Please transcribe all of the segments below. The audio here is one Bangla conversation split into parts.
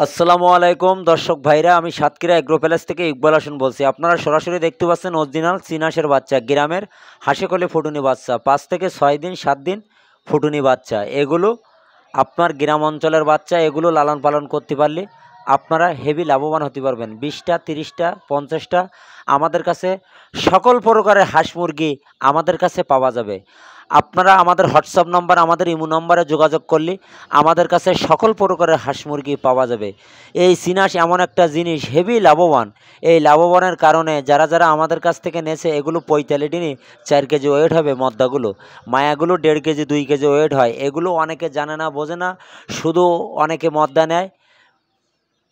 আসসালামু আলাইকুম দর্শক ভাইরা, আমি সাতক্ষীরা এগ্রো প্যালেস থেকে ইকবাল হাসান বলছি। আপনারা সরাসরি দেখতে পাচ্ছেন অরিজিনাল চীনাসের বাচ্চা, গ্রামের হাসিকলে ফুটুনি বাচ্চা, 5 থেকে 6 দিন 7 দিন ফুটুনি বাচ্চা। এগুলো আপনার গ্রাম অঞ্চলের বাচ্চা, এগুলো লালন পালন করতে পারলে আপনারা হেভি লাভবান হতে পারবেন। 20টা 30টা 50টা আমাদের কাছে সকল প্রকারের হাঁস মুরগি আমাদের কাছে পাওয়া যাবে। আপনারা আমাদের হোয়াটসঅ্যাপ নাম্বার, আমাদের ইমো নাম্বারে যোগাযোগ করলে আমাদের কাছে সকল প্রকারের হাঁস মুরগি পাওয়া যাবে। এই চীনাস এমন একটা জিনিস হেভি লাভবান। এই লাভবানের কারণে যারা যারা আমাদের কাছ থেকে নেছে, এগুলো 45 দিনই 4 কেজি ওয়েট হবে। মদ্দাগুলো মায়াগুলো 1.5 কেজি 2 কেজি ওয়েট হয়। এগুলো অনেকে জানে না, বোঝে না, শুধু অনেকে মদ্দা নেয়।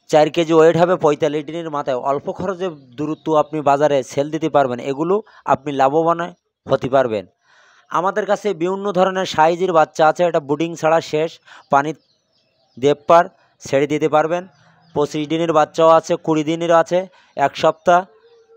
4 কেজি ওয়েট হবে 45 দিনের মাথায়। অল্প খরচে দ্রুত আপনি বাজারে সেল দিতে পারবেন। এগুলো আপনি লাভবান হতে পারবেন। আমাদের কাছে বিভিন্ন ধরনের সাইজের বাচ্চা আছে। এটা বুডিং ছাড়া শেষ, পানি দেবপার ছেড়ে দিতে পারবেন। 25 দিনের বাচ্চাও আছে, 20 দিনের আছে, 1 সপ্তাহ।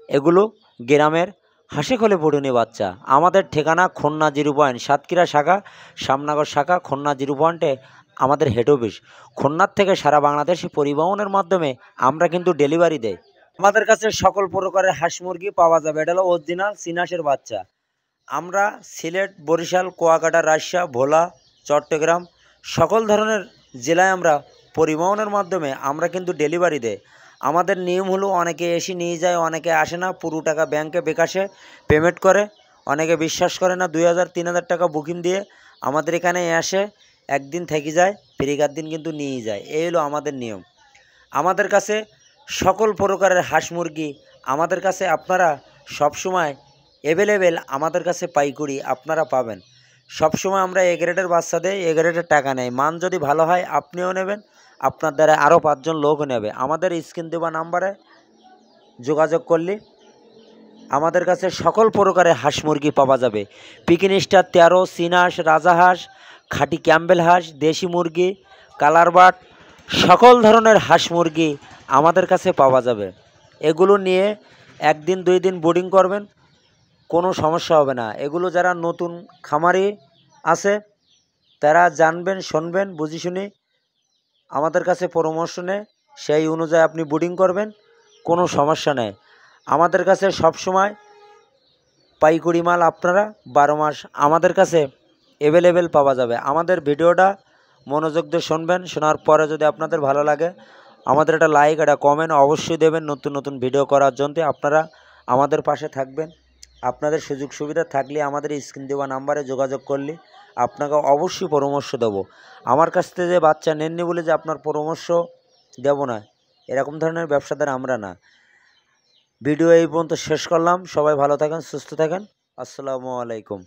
এগুলো গ্রামের হাসিখলে ফুটুনি বাচ্চা। আমাদের ঠিকানা খুলনা 0 পয়েন্ট, সাতক্ষীরা শাখা, শ্যামনগর শাখা, খুলনা 0 পয়েন্টে আমাদের হেড অফিস। খুলনার থেকে সারা বাংলাদেশে পরিবহনের মাধ্যমে আমরা কিন্তু ডেলিভারি দেই। আমাদের কাছে সকল প্রকারের হাঁস মুরগি পাওয়া যাবে। এটা হলো অরিজিনাল চীনাসের বাচ্চা। আমরা সিলেট, বরিশাল, কুয়াকাটা, রাজশাহী, ভোলা, চট্টগ্রাম সকল ধরনের জেলায় আমরা পরিবহনের মাধ্যমে আমরা কিন্তু ডেলিভারি দেই। আমাদের নিয়ম হলো, অনেকে এসে নিয়ে যায়, অনেকে আসে না। পুরো টাকা ব্যাংকে বিকাশে পেমেন্ট করে। অনেকে বিশ্বাস করে না, 2000 3000 টাকা বুকিং দিয়ে আমাদের এখানে আসে, একদিন থেকে যায়, ফেরিকার দিন কিন্তু নিয়ে যায়। এই হলো আমাদের নিয়ম। আমাদের কাছে সকল প্রকারের হাঁস মুরগি আমাদের কাছে আপনারা সবসময় অ্যাভেলেবেল, আমাদের কাছে পাইকারি আপনারা পাবেন। সবসময় আমরা এ গ্রেডের বাচ্চা দেই, এ গ্রেডের টাকা নেই। মান যদি ভালো হয় আপনিও নেবেন, আপনার দ্বারা আরও 5 জন লোকও নেবে। আমাদের স্ক্রিন দেওয়া নাম্বারে যোগাযোগ করলে আমাদের কাছে সকল প্রকারের হাঁস মুরগি পাওয়া যাবে। পিকিন স্টার 13, চীনাস, রাজাহাঁস, খাঁটি ক্যাম্বেল হাঁস, দেশি মুরগি, কালার বাট, সকল ধরনের হাঁস মুরগি আমাদের কাছে পাওয়া যাবে। এগুলো নিয়ে 1 দিন 2 দিন বোর্ডিং করবেন, কোনো সমস্যা হবে না। এগুলো যারা নতুন খামারি আছে তারা জানবেন, শুনবেন, বুঝে শুনে আমাদের কাছে পরামর্শ নেয়, সেই অনুযায়ী আপনি বোর্ডিং করবেন, কোনো সমস্যা নেই। আমাদের কাছে সবসময় পাইকারি মাল আপনারা 12 মাস আমাদের কাছে অ্যাভেলেবেল পাওয়া যাবে। আমাদের ভিডিওটা মনোযোগ দিয়ে শুনবেন, শোনার পরে যদি আপনাদের ভালো লাগে আমাদের একটা লাইক, একটা কমেন্ট অবশ্যই দেবেন। নতুন নতুন ভিডিও করার জন্য আপনারা আমাদের পাশে থাকবেন। আপনাদের সুযোগ সুবিধা থাকলে আমাদের স্ক্রিন দেওয়া নাম্বারে যোগাযোগ করলে আপনাকে অবশ্যই পরামর্শ দেবো। আমার কাছ থেকে যে বাচ্চা নেননি বলে যে আপনার পরামর্শ দেব না, এরকম ধরনের ব্যবসাদার আমরা না। ভিডিও এই পর্যন্ত শেষ করলাম। সবাই ভালো থাকেন, সুস্থ থাকেন। আসসালামু আলাইকুম।